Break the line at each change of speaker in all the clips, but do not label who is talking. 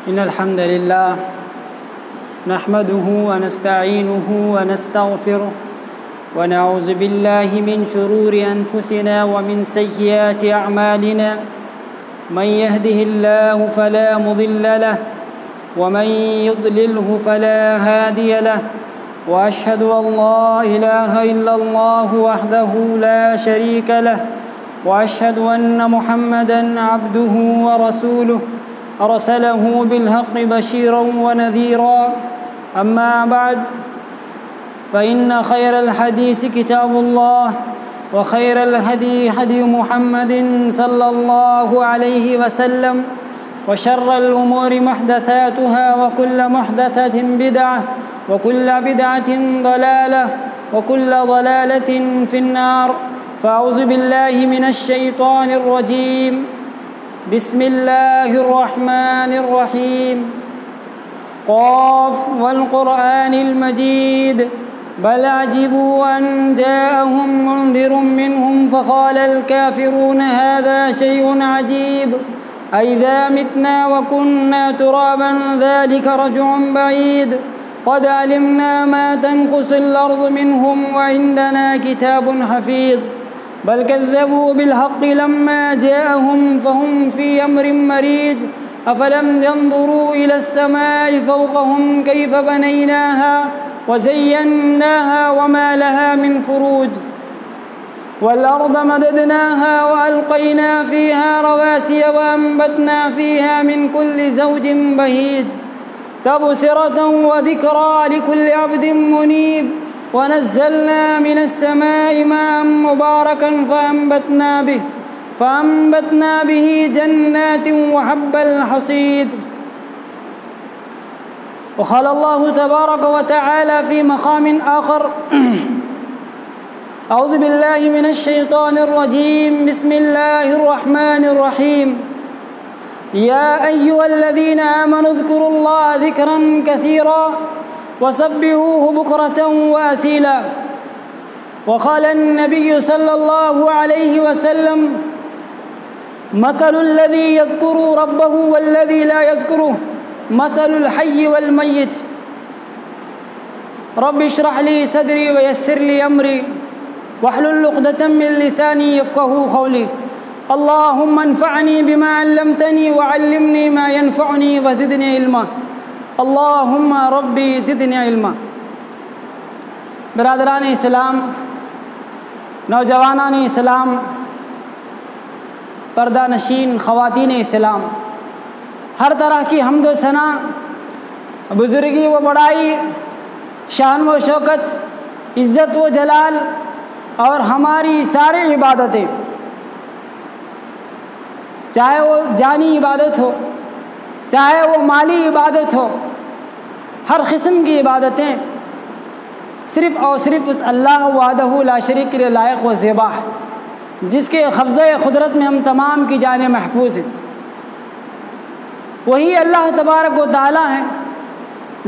إن الحمد لله نحمده ونستعينه ونستغفره ونعوذ بالله من شرور أنفسنا ومن سيئات أعمالنا من يهده الله فلا مضل له ومن يضلله فلا هادي له وأشهد أن لا إله إلا الله وحده لا شريك له وأشهد أن محمدًا عبده ورسوله أرسله بالحق بشيرا ونذيرا أما بعد فإن خير الحديث كتاب الله وخير الهدي هدي محمد صلى الله عليه وسلم وشر الأمور محدثاتها وكل محدثة بدعة وكل بدعة ضلالة وكل ضلالة في النار فأعوذ بالله من الشيطان الرجيم بسم الله الرحمن الرحيم قاف والقرآن المجيد بل عجبوا أن جاءهم منذر منهم فقال الكافرون هذا شيء عجيب أئذا متنا وكنا ترابا ذلك رجع بعيد قد علمنا ما تنقص الأرض منهم وعندنا كتاب حفيظ بل كذبوا بالحق لما جاءهم فهم في أمر مريج أفلم ينظروا إلى السماء فوقهم كيف بنيناها وزيناها وما لها من فروج والأرض مددناها وألقينا فيها رواسي وأنبتنا فيها من كل زوج بهيج تبصرة وذكرى لكل عبد منيب ونزلنا من السماء ماء مباركا فأنبتنا به جنات وحب الحصيد وقال الله تبارك وتعالى في مقام آخر أعوذ بالله من الشيطان الرجيم بسم الله الرحمن الرحيم يا أيها الذين آمنوا اذكروا الله ذكرا كثيرا وسبحوه بكرة وأصيلا وقال النبي صلى الله عليه وسلم مثل الذي يذكر ربه والذي لا يذكره مثل الحي والميت رب اشرح لي صدري ويسر لي أمري واحلل عقدة من لساني يفقهوا قولي اللهم انفعني بما علمتني وعلمني ما ينفعني وزدني علما اللهم ربی زدنی علما۔ برادران اسلام، نوجوانان اسلام، پردہ نشین خواتین اسلام، ہر طرح کی حمد و ثنا، بزرگی و بڑائی، شان و شوکت، عزت و جلال اور ہماری ساری عبادتیں، چاہے وہ جانی عبادت ہو، چاہے وہ مالی عبادت ہو، ہر قسم کی عبادتیں صرف اور صرف اس اللہ وحدہ لا شریک کے لیے لائق و زیبا ہے، جس کے قبضہ قدرت میں ہم تمام کی جانیں محفوظ ہیں۔ وہی اللہ تبارک و تعالی ہے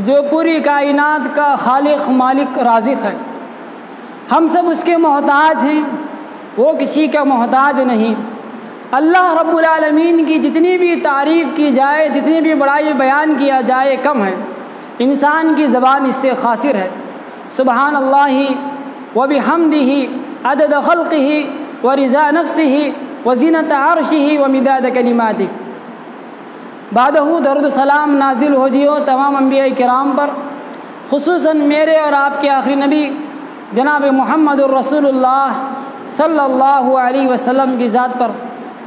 جو پوری کائنات کا خالق، مالک، رازق ہے۔ ہم سب اس کے محتاج ہیں، وہ کسی کا محتاج نہیں۔ اللہ رب العالمین کی جتنی بھی تعریف کی جائے، جتنی بھی بڑائی بیان کیا جائے کم ہے، انسان کی زبان اس سے قاصر ہے۔ سبحان اللہ و بحمدہ عدد خلقہ و رضا نفسہ و زینت عرشہ و مداد کلماتہ۔ بعدہ درود و سلام نازل ہو جیو تمام انبیاء کرام پر، خصوصاً میرے اور آپ کے آخری نبی جناب محمد الرسول اللہ صلی اللہ علیہ وسلم کی ذات پر۔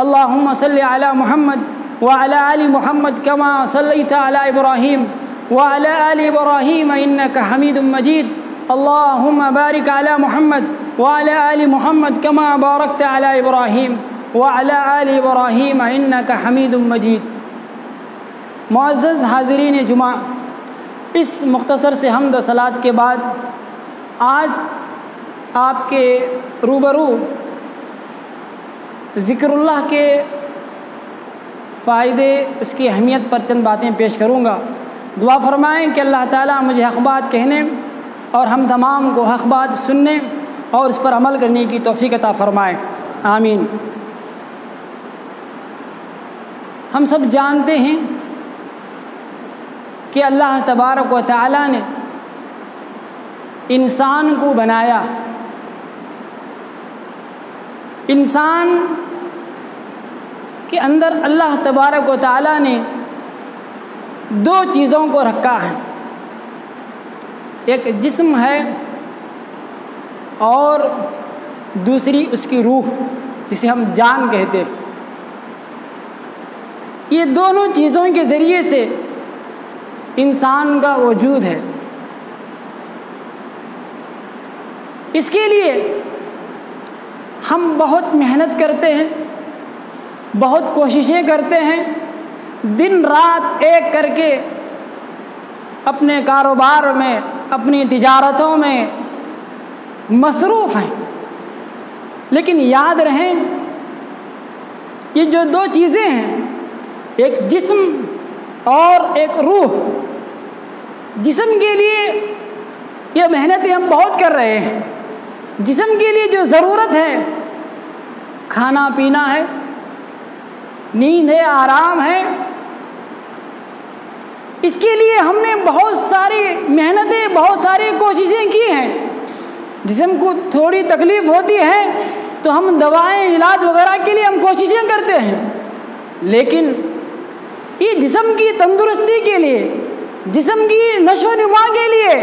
اللہم صلی علی محمد وعلی آل محمد کما صلیت علی ابراہیم وعلی آل ابراہیم انک حمید مجید۔ اللہم بارک علی محمد وعلی آل محمد کما بارکت علی ابراہیم وعلی آل ابراہیم انک حمید مجید۔ معزز حاضرین جمعہ، اس مختصر سے حمد و صلوات کے بعد آج آپ کے روبرو ذکر اللہ کے فائدے، اس کی اہمیت پر چند باتیں پیش کروں گا۔ دعا فرمائیں کہ اللہ تعالیٰ مجھے حق بات کہنے اور ہم تمام کو حق بات سننے اور اس پر عمل کرنے کی توفیق عطا فرمائے، آمین۔ ہم سب جانتے ہیں کہ اللہ تبارک و تعالیٰ نے انسان کو بنایا، انسان کے اندر اللہ تبارک و تعالیٰ نے دو چیزوں کو رکھا ہے، ایک جسم ہے اور دوسری اس کی روح جسے ہم جان کہتے ہیں۔ یہ دونوں چیزوں کے ذریعے سے انسان کا وجود ہے۔ اس کے لیے ہم بہت محنت کرتے ہیں، بہت کوششیں کرتے ہیں، دن رات ایک کر کے اپنے کاروبار میں، اپنی تجارتوں میں مصروف ہیں، لیکن یاد رہیں یہ جو دو چیزیں ہیں، ایک جسم اور ایک روح، جسم کے لیے یہ محنتیں ہم بہت کر رہے ہیں، جسم کے لیے جو ضرورت ہے، کھانا پینا ہے، نیند ہے، آرام ہے، اس کے لیے ہم نے بہت ساری محنتیں، بہت ساری کوششیں کی ہیں۔ جسم کو تھوڑی تکلیف ہوتی ہے تو ہم دوائیں، علاج وغیرہ کے لیے ہم کوششیں کرتے ہیں، لیکن یہ جسم کی تندرستی کے لیے، جسم کی نشو و نما کے لیے،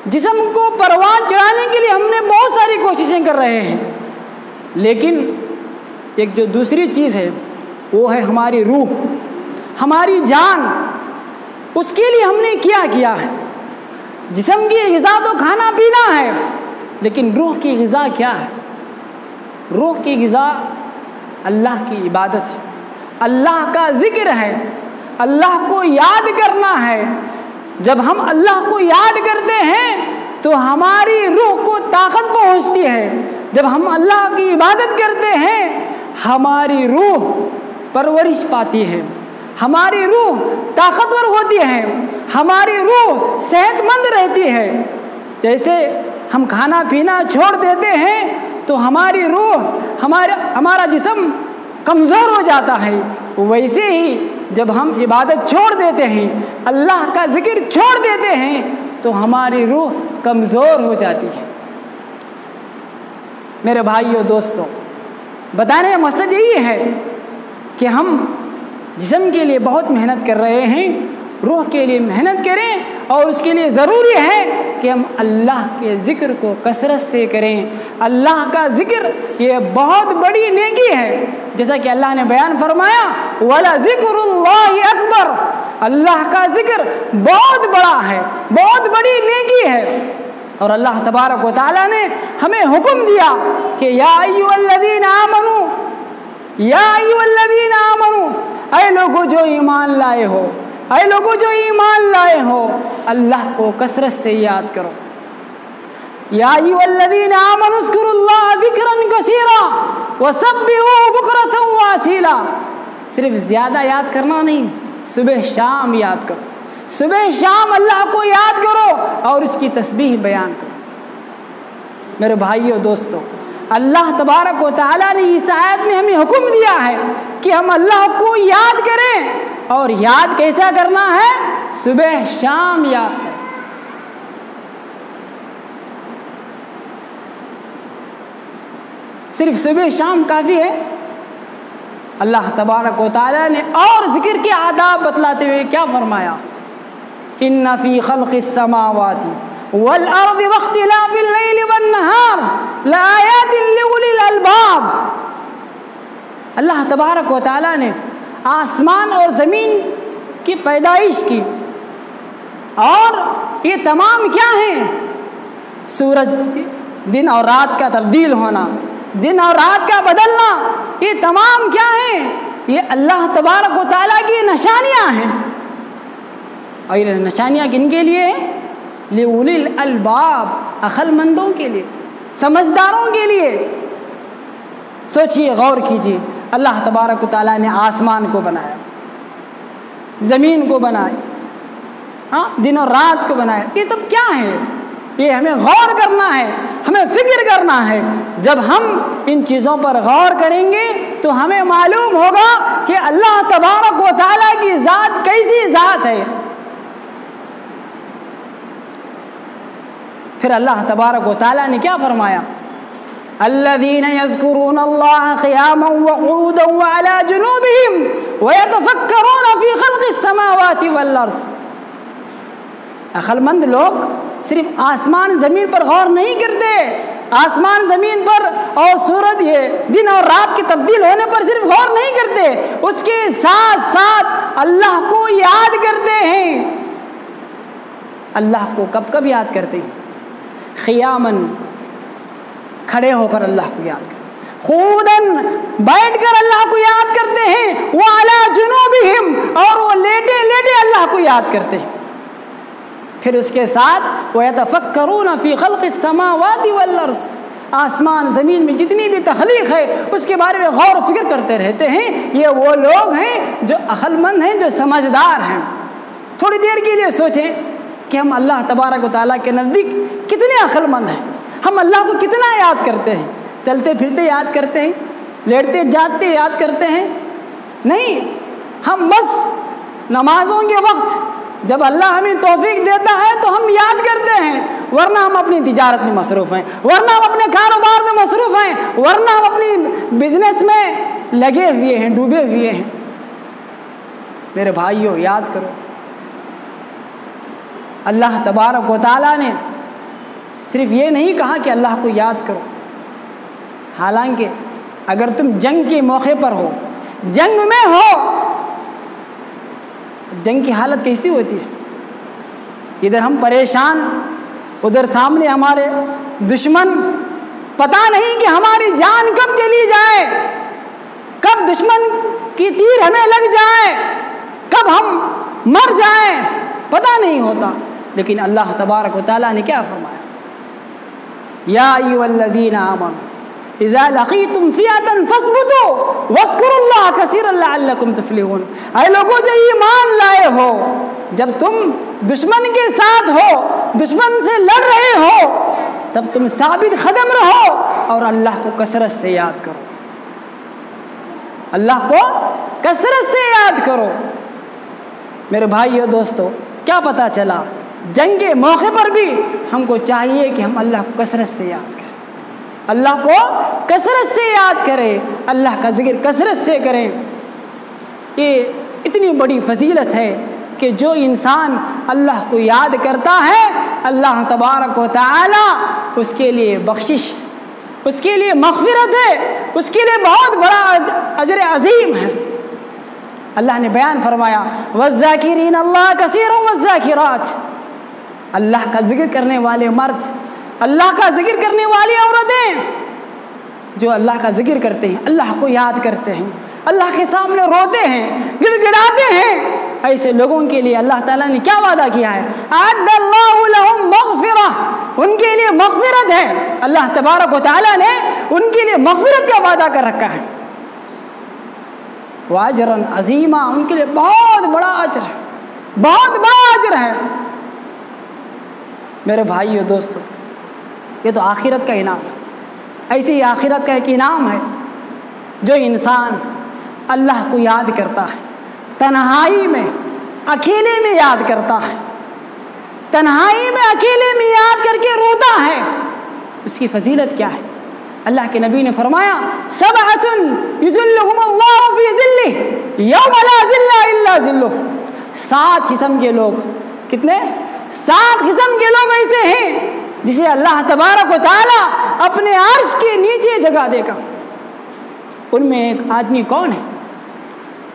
جسم کو پروان چڑھانے کے لیے ہم نے بہت ساری کوششیں کر رہے ہیں، لیکن ایک جو دوسری چیز ہے وہ ہے ہماری روح، ہماری جان، اس کے لیے ہم نے کیا ہے۔ جسم کی غذا تو کھانا پینا ہے، لیکن روح کی غذا کیا ہے؟ روح کی غذا اللہ کی عبادت ہے، اللہ کا ذکر ہے، اللہ کو یاد کرنا ہے۔ جب ہم اللہ کو یاد کرتے ہیں تو ہماری روح کو طاقت پہنچتی ہے، جب ہم اللہ کی عبادت کرتے ہیں ہماری روح پرورش پاتی ہے، ہماری روح طاقتور ہوتی ہے، ہماری روح صحت مند رہتی ہے۔ جیسے ہم کھانا پینا چھوڑ دیتے ہیں تو ہماری روح، ہمارا جسم کمزور ہو جاتا ہے، ویسے ہی جب ہم عبادت چھوڑ دیتے ہیں، اللہ کا ذکر چھوڑ دیتے ہیں تو ہماری روح کمزور ہو جاتی ہے۔ میرے بھائیو دوستو، بتانے کا مقصد یہی ہے کہ ہم جسم کے لیے بہت محنت کر رہے ہیں، روح کے لیے محنت کریں، اور اس کے لیے ضروری ہے کہ ہم اللہ کے ذکر کو کثرت سے کریں۔ اللہ کا ذکر یہ بہت بڑی نیکی ہے، جیسا کہ اللہ نے بیان فرمایا وَلَذِكْرُ اللَّهِ أَكْبَرُ، اللہ کا ذکر بہت بڑا ہے، بہت بڑی نیکی ہے۔ اور اللہ تبارک و تعالیٰ نے ہمیں حکم دیا کہ یا ایھا الذین آمنوا، یا ایھا الذین آمنوا، اے لوگو جو ایمان لائے ہو، اے لوگو جو ایمان لائے ہو، اللہ کو کثرت سے یاد کرو۔ یا ایھا الذین آمنوا اذکروا اللہ ذکرا کثیرا وسبحوہ بکرۃ واصیلا، صرف زیادہ یاد کرنا نہیں، صبح شام یاد کرو، صبح شام اللہ کو یاد کرو اور اس کی تسبیح بیان کرو۔ میرے بھائیو دوستو، اللہ تبارک و تعالیٰ نے اس آیت میں ہمیں حکم دیا ہے کہ ہم اللہ کو یاد کریں، اور یاد کیسا کرنا ہے؟ صبح شام یاد کریں۔ صرف صبح شام کافی ہے؟ اللہ تبارک و تعالیٰ نے اور ذکر کے آداب بتلاتے ہوئے کیا فرمایا؟ ان فی خلق السماوات والارض واختلاف اللیل والنہار لآیات لأولی الالباب، اللہ تبارک و تعالیٰ نے آسمان اور زمین کی پیدائش کی، اور یہ تمام کیا ہیں؟ سورج، دن اور رات کا تبدیل ہونا، دن اور رات کا بدلنا، یہ تمام کیا ہیں؟ یہ اللہ تبارک و تعالیٰ کی نشانیاں ہیں۔ اور یہ نشانیاں کن کے لیے ہیں؟ لِأُولِي الْأَلْبَابِ، عقل مندوں کے لیے، سمجھداروں کے لیے۔ سوچئے، غور کیجئے، اللہ تبارک و تعالیٰ نے آسمان کو بنایا، زمین کو بنایا، دن اور رات کو بنایا، یہ سب کیا ہے؟ یہ ہمیں غور کرنا ہے، ہمیں فکر کرنا ہے۔ جب ہم ان چیزوں پر غور کریں گے تو ہمیں معلوم ہوگا کہ اللہ تبارک و تعالیٰ کی ذات کیسی ذات ہے، پھر اللہ تبارک و تعالیٰ نے کیا فرمایا؟ الذین یذکرون اللہ قیاما وقعودا وعلی جنوبہم ویتفکرون فی خلق السماوات والارض۔ عقل مند لوگ صرف آسمان زمین پر غور نہیں کرتے، آسمان زمین پر اور سورج یہ دن اور رات کے تبدیل ہونے پر صرف غور نہیں کرتے، اس کے ساتھ ساتھ اللہ کو یاد کرتے ہیں۔ اللہ کو کب کب یاد کرتے ہیں؟ قیاماً، کھڑے ہو کر اللہ کو یاد کرتے ہیں، قعوداً، بیٹھ کر اللہ کو یاد کرتے ہیں، وعلی جنوبہم، اور وہ لیٹے لیٹے اللہ کو یاد کرتے ہیں۔ پھر اس کے ساتھ وَيَتَفَكَّرُونَ فِي خَلْقِ السَّمَاوَاتِ وَالْأَرْضِ، آسمان زمین میں جتنی بھی تخلیق ہے اس کے بارے میں غور و فکر کرتے رہتے ہیں۔ یہ وہ لوگ ہیں جو عقل مند ہیں، جو سمجھدار ہیں۔ تھوڑی دیر کے لیے سوچیں کہ ہم اللہ تبارک و تعالیٰ کے نزدیک کتنے عقل مند ہیں، ہم اللہ کو کتنا یاد کرتے ہیں؟ چلتے پھرتے یاد کرتے ہیں، لیٹتے جاگتے یاد کرتے ہیں؟ نہیں، ہم بس نمازوں کے وقت جب اللہ ہمیں توفیق دیتا ہے تو ہم یاد کرتے ہیں، ورنہ ہم اپنی تجارت میں مصروف ہیں، ورنہ ہم اپنے کاروبار میں مصروف ہیں، ورنہ ہم اپنی بزنس میں لگے ہوئے ہیں، ڈوبے ہوئے ہیں۔ میرے بھائیوں، یاد کرو، اللہ تبارک و تعالیٰ نے صرف یہ نہیں کہا کہ اللہ کو یاد کرو، حالانکہ اگر تم جنگ کے موقع پر ہو، جنگ میں ہو، جنگ کی حالت کیسی ہوتی ہے؟ ادھر ہم پریشان، ادھر سامنے ہمارے دشمن، پتہ نہیں کہ ہماری جان کب چلی جائے، کب دشمن کی تیر ہمیں لگ جائے، کب ہم مر جائیں، پتہ نہیں ہوتا۔ لیکن اللہ تبارک و تعالیٰ نے کیا فرمایا؟ یا ایھا الذین آمنوا اذا لقیتم فئۃ فاثبتوا واذکروا اللہ کثیرا لعلکم تفلحون۔ اے لوگوں جو ایمان لائے ہو، جب تم دشمن کے ساتھ ہو، دشمن سے لڑ رہے ہو، تب تم ثابت قدم رہو اور اللہ کو کثرت سے یاد کرو، اللہ کو کثرت سے یاد کرو۔ میرے بھائیو دوستو، کیا پتہ چلا؟ جنگ کے موقع پر بھی ہم کو چاہیے کہ ہم اللہ کو کثرت سے یاد کریں، اللہ کو کثرت سے یاد کریں، اللہ کا ذکر کثرت سے کریں۔ یہ اتنی بڑی فضیلت ہے کہ جو انسان اللہ کو یاد کرتا ہے، اللہ تبارک و تعالی اس کے لیے بخشش، اس کے لیے مغفرت ہے، اس کے لیے بہت بڑا اجر عظیم ہے۔ اللہ نے بیان فرمایا والذاکرین اللہ کثیرا والذاکرات، اللہ کا ذکر کرنے والے مرد، اللہ کا ذکر کرنے والی عورتیں جو اللہ کا ذکر کرتے ہیں، اللہ کو یاد کرتے ہیں، اللہ کے سامنے روتے ہیں، گڑ گڑاتے ہیں، ایسے لوگوں کے لیے اللہ تعالیٰ نے کیا وعدہ کیا ہے؟ اعد اللہ لہم مغفرہ، ان کے لیے مغفرت ہے۔ اللہ تبارک و تعالیٰ نے ان کے لیے مغفرت کا وعدہ کر رکھا ہے، واجرا عظیما، ان کے لیے بہت بڑا اجر ہے، بہت بڑا اجر ہے۔ میرے بھائیو دوستو، یہ تو آخرت کا انعام ہے۔ ایسے ہی آخرت کا ایک انعام ہے، جو انسان اللہ کو یاد کرتا ہے، تنہائی میں اکیلے میں یاد کرتا ہے، تنہائی میں اکیلے میں یاد کر کے روتا ہے، اس کی فضیلت کیا ہے؟ اللہ کے نبی نے فرمایا سبعۃ یظلھم اللہ فی ظلہ یوم لا ظل الا ظلہ، 7 قسم کے لوگ، کتنے؟ 7 قسم کے لوگ ایسے ہیں جسے اللہ تبارک و تعالی اپنے عرش کے نیچے جگہ دے گا۔ ان میں ایک آدمی کون ہے؟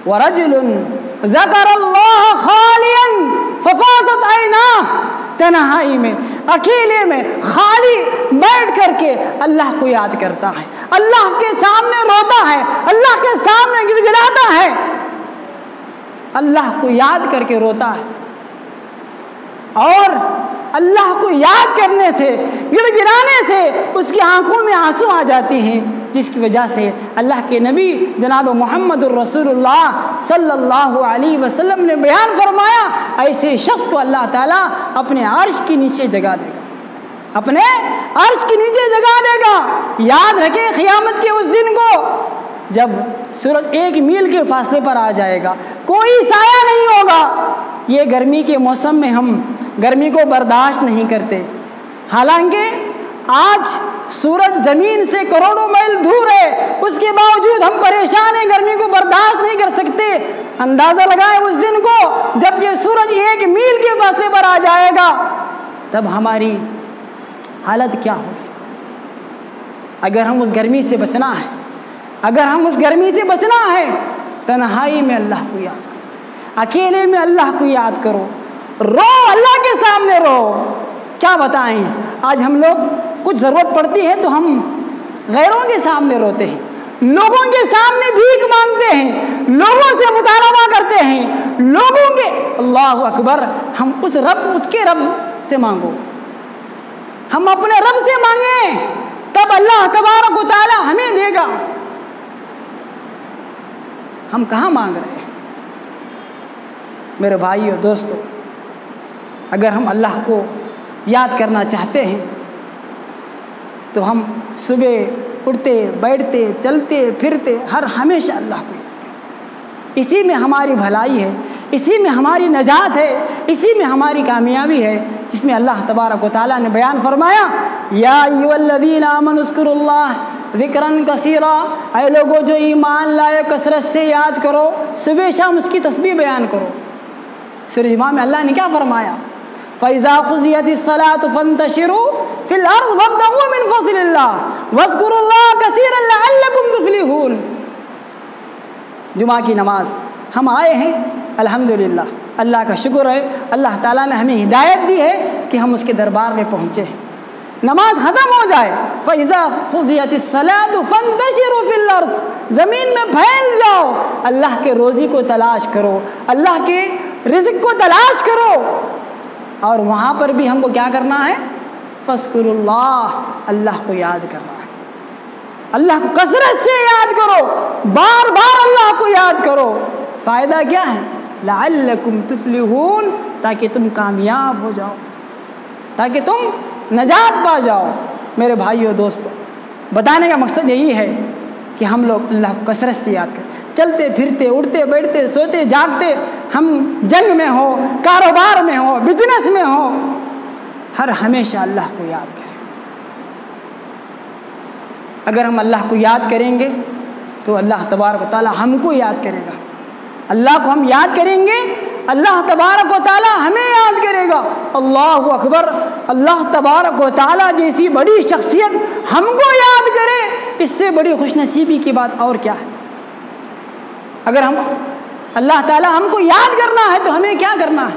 وَرَجُلٌ ذَكَرَ اللَّهَ خَالِيًا فَفَاضَتْ عَيْنَاهُ، تنہائی میں اکیلے میں خالی بیٹھ کر کے اللہ کو یاد کرتا ہے، اللہ کے سامنے روتا ہے، اللہ کے سامنے گڑ گڑاتا ہے، اللہ کو یاد کر کے روتا ہے، اور اللہ کو یاد کرنے سے، گڑ گڑانے سے اس کی آنکھوں میں آنسو آ جاتے ہیں، جس کی وجہ سے اللہ کے نبی جناب محمد الرسول اللہ صلی اللہ علیہ وسلم نے بیان فرمایا ایسے شخص کو اللہ تعالیٰ اپنے عرش کے نیچے جگہ دے گا، اپنے عرش کے نیچے جگہ دے گا۔ یاد رکھیں قیامت کے اس دن کو، جب سورج 1 میل کے فاصلے پر آ جائے گا، کوئی سایہ نہیں ہوگا۔ یہ گرمی کے موسم میں ہم گرمی کو برداشت نہیں کرتے، حالانکہ آج سورج زمین سے کروڑوں میل دور ہے، اس کے باوجود ہم پریشان ہیں، گرمی کو برداشت نہیں کر سکتے۔ اندازہ لگائیں اس دن کو جب یہ سورج 1 میل کے فاصلے پر آ جائے گا، تب ہماری حالت کیا ہوگی۔ اگر ہم اس گرمی سے بچنا ہے، اگر ہم اس گرمی سے بچنا ہے، تنہائی میں اللہ کو یاد کرو، اکیلے میں اللہ کو یاد کرو، رو، اللہ کے سامنے رو۔ کیا بتائیں، آج ہم لوگ کچھ ضرورت پڑتی ہے تو ہم غیروں کے سامنے روتے ہیں، لوگوں کے سامنے بھیک مانگتے ہیں، لوگوں سے مطالبہ کرتے ہیں، لوگوں کے، اللہ اکبر، ہم اس کے رب سے مانگو، ہم اپنے رب سے مانگیں، تب اللہ تبارک و تعالی ہمیں دے گا۔ ہم کہاں مانگ رہے ہیں؟ میرے بھائیو دوستو، اگر ہم اللہ کو یاد کرنا چاہتے ہیں تو ہم صبح اٹھتے بیٹھتے چلتے پھرتے ہر ہمیشہ اللہ کو یاد کریں۔ اسی میں ہماری بھلائی ہے، اسی میں ہماری نجات ہے، اسی میں ہماری کامیابی ہے، جس میں اللہ تبارک و تعالیٰ نے بیان فرمایا، یا ایھا الذین آمنوا اذکروا اللہ ذکرا کثیرا، اے لوگو جو ایمان لائے کثرت سے یاد کرو، صبح شام اس کی تسبیح بیان کرو۔ سورہ جمعہ میں اللہ نے کیا فرمایا، فَإِذَا قُضِيَتِ الصَّلَاةُ فَانتَشِرُوا فِي الْأَرْضِ وَابْتَغُوا مِنْ فَضْلِ اللَّهِ وَاذْكُرُوا اللَّهَ كَثِيرًا لَعَلَّكُمْ تُفْلِحُونَ۔ جمعہ کی نماز ہم آئے ہیں، الحمدللہ، اللہ کا شکر ہے، اللہ تعالیٰ نے ہمیں ہدایت دی ہے کہ ہم اس کے دربار میں پہنچے ہیں۔ نماز ختم ہو جائے، فَإِذَا قُضِيَتِ الصَّلَاةُ فَانتَشِرُوا فِي الْأَرْضِ، زمین میں پھیل جاؤ، اللہ کے روزی کو تلاش کرو، اللہ کے رزق کو تلاش کرو۔ اور وہاں پر بھی ہم کو کیا کرنا ہے، فَاذْكُرُوا اللَّهَ، اللہ کو یاد کرنا ہے، اللہ کو کثرت سے یاد کرو، بار بار اللہ کو یاد کرو۔ فائدہ کیا ہے، لَعَلَّكُمْ تُفْلِحُونَ، تاکہ تم کامیاب ہو جاؤ، تاکہ تم نجات پا جاؤ۔ میرے بھائیو دوستو، بتانے کا مقصد یہی ہے کہ ہم لوگ اللہ کو کثرت سے یاد کریں، چلتے پھرتے اٹھتے بیٹھتے سوتے جاگتے، ہم جنگ میں ہو، کاروبار میں ہو، بزنس میں ہو، ہر ہمیشہ اللہ کو یاد کریں۔ اگر ہم اللہ کو یاد کریں گے تو اللہ تبارک و تعالی ہم کو یاد کرے گا، اللہ کو ہم یاد کریں گے، اللہ تبارک و تعالی ہمیں یاد کرے گا۔ اللہ اکبر، اللہ تبارک و تعالی جیسی بڑی شخصیت ہم کو یاد کرے، اس سے بڑی خوش نصیبی کی بات اور کیا ہے۔ اگر ہم اللہ تعالی ہم کو یاد کرنا ہے تو ہمیں کیا کرنا ہے،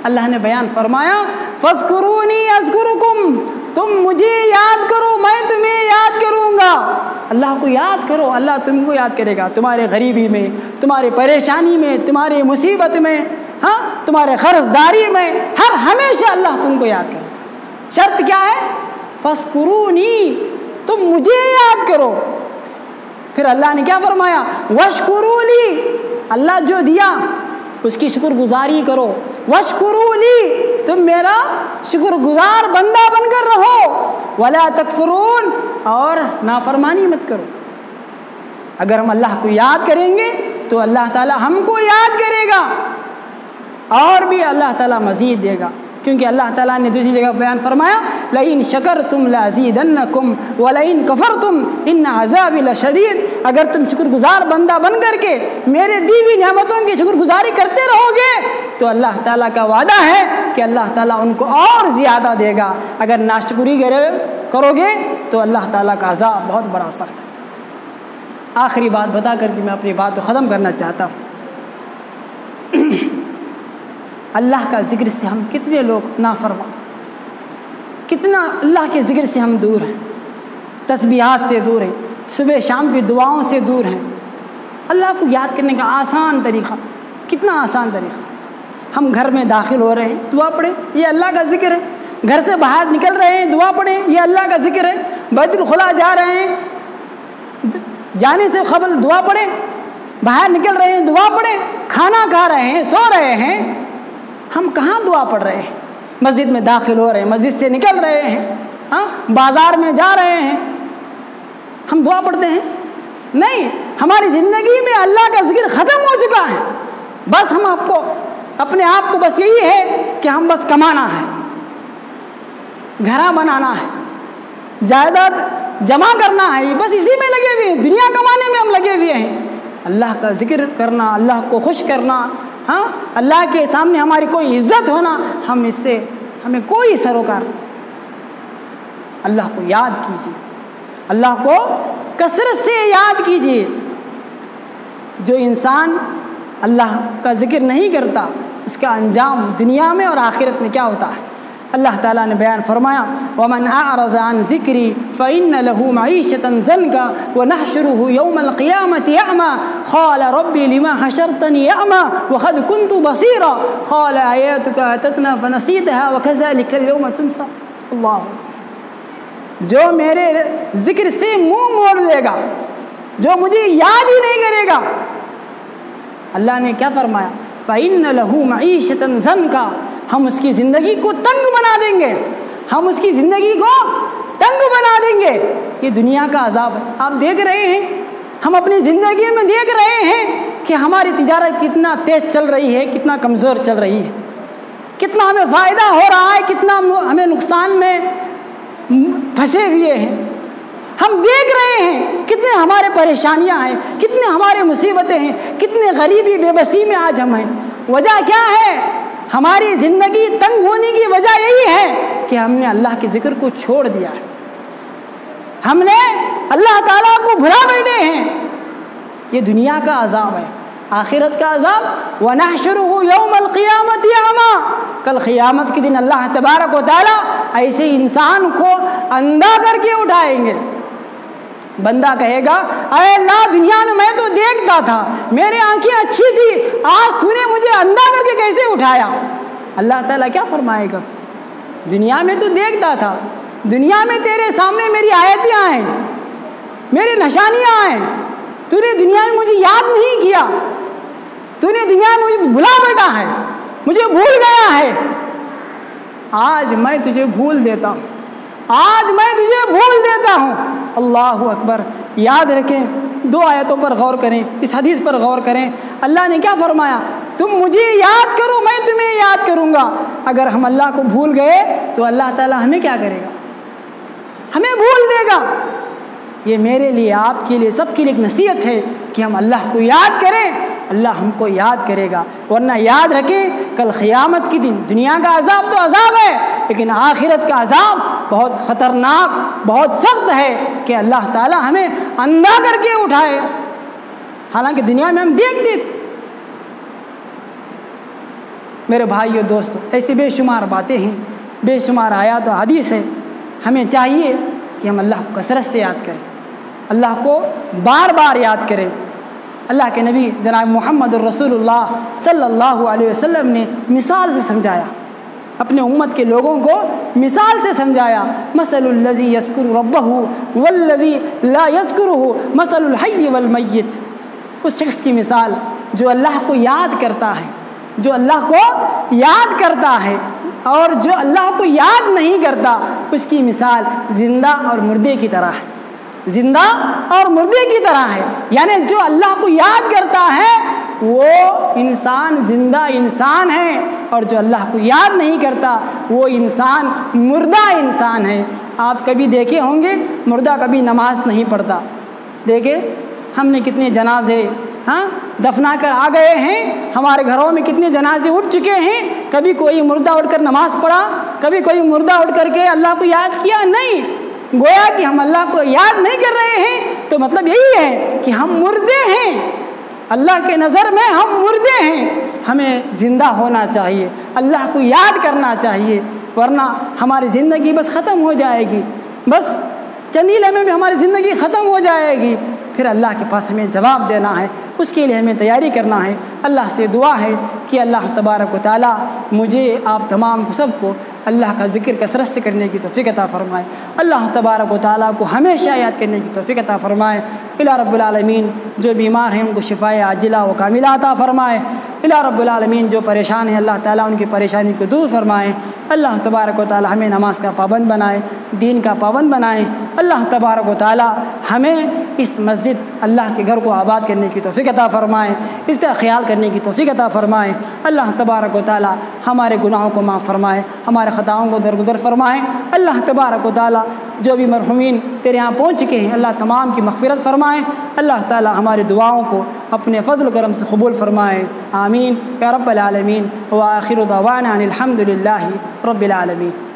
اللہ نے بیان فرمایا، فَاذْكُرُونِي أَذْكُرُكُمْ، تم مجھے یاد کرو میں تمہیں یاد کروں گا۔ اللہ کو یاد کرو، اللہ تم کو یاد کرے گا، تمہارے غریبی میں، تمہارے پریشانی میں، تمہارے مصیبت میں، ہاں تمہارے قرض داری میں، ہر ہمیشہ اللہ تم کو یاد کرے گا۔ شرط کیا ہے، فَاذْكُرُونِي، تم مجھے یاد کرو۔ پھر اللہ نے کیا فرمایا، وَاشْكُرُوا لِي، اللہ جو دیا اس کی شکر گزاری کرو، وَاشْكُرُوا لِي، تم میرا شکر گزار بندہ بن کر رہو، وَلَا تَكْفُرُونَ، اور نافرمانی مت کرو۔ اگر ہم اللہ کو یاد کریں گے تو اللہ تعالی ہم کو یاد کرے گا، اور بھی اللہ تعالی مزید دے گا، کیونکہ اللہ تعالیٰ نے دوسری جگہ بیان فرمایا، لَإِن شَكَرْتُمْ لَأَزِيدَنَّكُمْ وَلَإِن كَفَرْتُمْ إِنَّ عَذَابِي لَشَدِيدٌ، اگر تم شکر گزار بندہ بن کر کے میرے دی ہوئی نعمتوں کی شکر گزاری کرتے رہو گے تو اللہ تعالیٰ کا وعدہ ہے کہ اللہ تعالیٰ ان کو اور زیادہ دے گا، اگر ناشکری کرو گے تو اللہ تعالیٰ کا عذاب بہت بڑا سخت ہے۔ آخری بات بتا کر کے میں اپنی بات کو ختم کرنا چاہتا ہوں۔ اللہ کا ذکر سے ہم کتنے لوگ نافرمان، کتنا اللہ کے ذکر سے ہم دور ہیں، تسبیحات سے دور ہیں، صبح شام کی دعاؤں سے دور ہیں۔ اللہ کو یاد کرنے کا آسان طریقہ، کتنا آسان طریقہ، ہم گھر میں داخل ہو رہے ہیں دعا پڑھیں، یہ اللہ کا ذکر ہے، گھر سے باہر نکل رہے ہیں دعا پڑھیں، یہ اللہ کا ذکر ہے، بیت الخلا جا رہے ہیں جانے سے قبل دعا پڑھیں، باہر نکل رہے ہیں دعا پڑھیں، کھانا کھا رہے ہیں، سو رہے ہیں، ہم کہاں دعا پڑھ رہے ہیں؟ مسجد میں داخل ہو رہے ہیں، مسجد سے نکل رہے ہیں، ہاں بازار میں جا رہے ہیں، ہم دعا پڑھتے ہیں؟ نہیں، ہماری زندگی میں اللہ کا ذکر ختم ہو چکا ہے، بس ہم اپنے آپ کو بس یہی ہے کہ ہم بس کمانا ہے، گھر بنانا ہے، جائیداد جمع کرنا ہے، بس اسی میں لگے ہوئے ہیں، دنیا کمانے میں ہم لگے ہوئے ہیں۔ اللہ کا ذکر کرنا، اللہ کو خوش کرنا، ہاں اللہ کے سامنے ہماری کوئی عزت ہونا، ہم اس سے ہمیں کوئی سروکار نہیں۔ اللہ کو یاد کیجیے، اللہ کو کثرت سے یاد کیجیے۔ جو انسان اللہ کا ذکر نہیں کرتا اس کا انجام دنیا میں اور آخرت میں کیا ہوتا ہے؟ اللہ تعالیٰ نے بیان فرمایا وَمَنْ أَعْرَضَ عَنْ ذِكْرِي فَإِنَّ لَهُ مَعِيشَةً ضَنْكًا وَنَحْشُرُهُ يَوْمَ الْقِيَامَةِ أَعْمَى قَالَ رَبِّ لِمَ حَشَرْتَنِي أَعْمَى وَقَدْ كُنْتُ بَصِيرًا قَالَ آيَاتُكَ أَتَتْنَا فَنَسِيتَهَا وَكَذَلِكَ الْيَوْمَ تُنْسَى۔ اللہ اکبر۔ جو میرے ذکر سے منہ موڑ لے گا، جو مجھے یاد ہی نہیں کرے گا، اللہ نے کیا فرمایا؟ فَإِنَّ لَهُ مَعِيشَةً ضَنْكًا، ہم اس کی زندگی کو تنگ بنا دیں گے، ہم اس کی زندگی کو تنگ بنا دیں گے۔ یہ دنیا کا عذاب ہے۔ آپ دیکھ رہے ہیں، ہم اپنی زندگی میں دیکھ رہے ہیں کہ ہماری تجارت کتنا تیز چل رہی ہے، کتنا کمزور چل رہی ہے، کتنا ہمیں فائدہ ہو رہا ہے، کتنا ہمیں نقصان میں پھنسے ہوئے ہیں۔ ہم دیکھ رہے ہیں کتنے ہمارے پریشانیاں ہیں، کتنے ہمارے مصیبتیں ہیں، کتنے غریبی بے بسی میں آج ہم ہیں۔ وجہ کیا ہے؟ ہماری زندگی تنگ ہونے کی وجہ یہی ہے کہ ہم نے اللہ کے ذکر کو چھوڑ دیا ہے، ہم نے اللہ تعالیٰ کو بھلا بیٹھے ہیں۔ یہ دنیا کا عذاب ہے۔ آخرت کا عذاب وَنَحْشُرُهُ يَوْمَ الْقِيَامَةِ أَعْمَى، کل قیامت کے دن اللہ تبارک و تعالیٰ ایسے انسان کو اندھا کر کے اٹھائیں گے۔ بندہ کہے گا اے اللہ دنیا میں تو دیکھتا تھا، میرے آنکھیں اچھی تھی، آج تو نے مجھے اندھا کر کے کیسے اٹھایا؟ اللہ تعالیٰ کیا فرمائے گا؟ دنیا میں تو دیکھتا تھا، دنیا میں تیرے سامنے میری آیتیں آئیں، میری نشانیاں آئیں، تو نے دنیا میں مجھے یاد نہیں کیا، تو نے دنیا میں مجھے بھلا بیٹھا ہے، مجھے بھول گیا ہے۔ آج میں تجھے بھول دیتا ہوں، آج میں تجھے بھول دیتا ہوں۔ اللہ اکبر۔ یاد رکھیں، دو آیتوں پر غور کریں، اس حدیث پر غور کریں۔ اللہ نے کیا فرمایا؟ تم مجھے یاد کرو، میں تمہیں یاد کروں گا۔ اگر ہم اللہ کو بھول گئے تو اللہ تعالیٰ ہمیں کیا کرے گا؟ ہمیں بھول دے گا۔ یہ میرے لیے، آپ کے لیے، سب کے لیے ایک نصیحت ہے کہ ہم اللہ کو یاد کریں، اللہ ہم کو یاد کرے گا۔ ورنہ یاد رکھیں کل قیامت کے دن دنیا کا عذاب تو عذاب ہے، لیکن آخرت کا عذاب بہت خطرناک، بہت سخت ہے کہ اللہ تعالیٰ ہمیں اندھا کر کے اٹھائے۔ حالانکہ دنیا میں ہم دیکھتے تھے۔ میرے بھائیو دوستو، ایسی بے شمار باتیں ہیں، بے شمار آیات و حدیث ہیں۔ ہمیں چاہیے کہ ہم اللہ کو کثرت سے یاد کریں، اللہ کو بار بار یاد کریں۔ اللہ کے نبی جناب محمد الرسول اللہ صلی اللہ علیہ وسلم نے مثال سے سمجھایا، اپنے امت کے لوگوں کو مثال سے سمجھایا۔ مثل الذی یذکر ربہ والذی لا یذکرہ مثل الحی والمیت۔ اس شخص کی مثال جو اللہ کو یاد کرتا ہے، جو اللہ کو یاد کرتا ہے، اور جو اللہ کو یاد نہیں کرتا، اس کی مثال زندہ اور مردے کی طرح ہے، زندہ اور مردے کی طرح ہے۔ یعنی جو اللہ کو یاد کرتا ہے وہ انسان زندہ انسان ہے، اور جو اللہ کو یاد نہیں کرتا وہ انسان مردہ انسان ہے۔ آپ کبھی دیکھے ہوں گے مردہ کبھی نماز نہیں پڑھتا۔ دیکھیں ہم نے کتنے جنازے دفنا کر آ گئے ہیں، ہمارے گھروں میں کتنے جنازے اٹھ چکے ہیں، کبھی کوئی مردہ اٹھ کر نماز پڑھا، کبھی کوئی مردہ اٹھ کر کے اللہ کو یاد کیا؟ نہیں۔ گویا کہ ہم اللہ کو یاد نہیں کر رہے ہیں، تو مطلب یہی ہے کہ ہم مردے ہیں، اللہ کے نظر میں ہم مردے ہیں۔ ہمیں زندہ ہونا چاہیے، اللہ کو یاد کرنا چاہیے، ورنہ ہماری زندگی بس ختم ہو جائے گی، بس چند ہی لمحے میں ہماری زندگی ختم ہو جائے گی۔ پھر اللہ کے پاس ہمیں جواب دینا ہے، اس کے لیے ہمیں تیاری کرنا ہے۔ اللہ سے دعا ہے کہ اللہ تبارک و تعالیٰ مجھے آپ تمام کو، سب کو اللہ کا ذکر کثرت سے کرنے کی توفیق عطا فرمائے۔ اللہ تبارک و تعالیٰ کو ہمیشہ یاد کرنے کی توفیق عطا فرمائے۔ الہ رب العالمین جو بیمار ہیں ان کو شفائے عاجلہ و کاملہ عطا فرمائے۔ الہ رب العالمین جو پریشان ہیں اللہ تعالیٰ ان کی پریشانی کو دور فرمائے۔ اللہ تبارک و تعالی ہمیں نماز کا پابند بنائے، دین کا پابند بنائے۔ اللہ تبارک و تعالی ہمیں اس مسجد اللہ کے گھر کو آباد کرنے کی توفیق عطا فرمائے، اس کا خیال کرنے کی توفیق عطا فرمائے۔ اللہ تبارک و تعالی ہمارے گناہوں کو معاف فرمائے، ہمارے خطاؤں کو درگزر فرمائے۔ اللہ تبارک و تعالی جو بھی مرحومین تیرے یہاں پہنچ چکے ہیں اللہ تمام کی مغفرت فرمائے۔ اللہ تعالی ہماری دعاؤں کو اپنے فضل و کرم سے قبول فرمائے، آمین یا رب العالمین۔ وآخر دعوانا ان الحمد للہ رب العالمین۔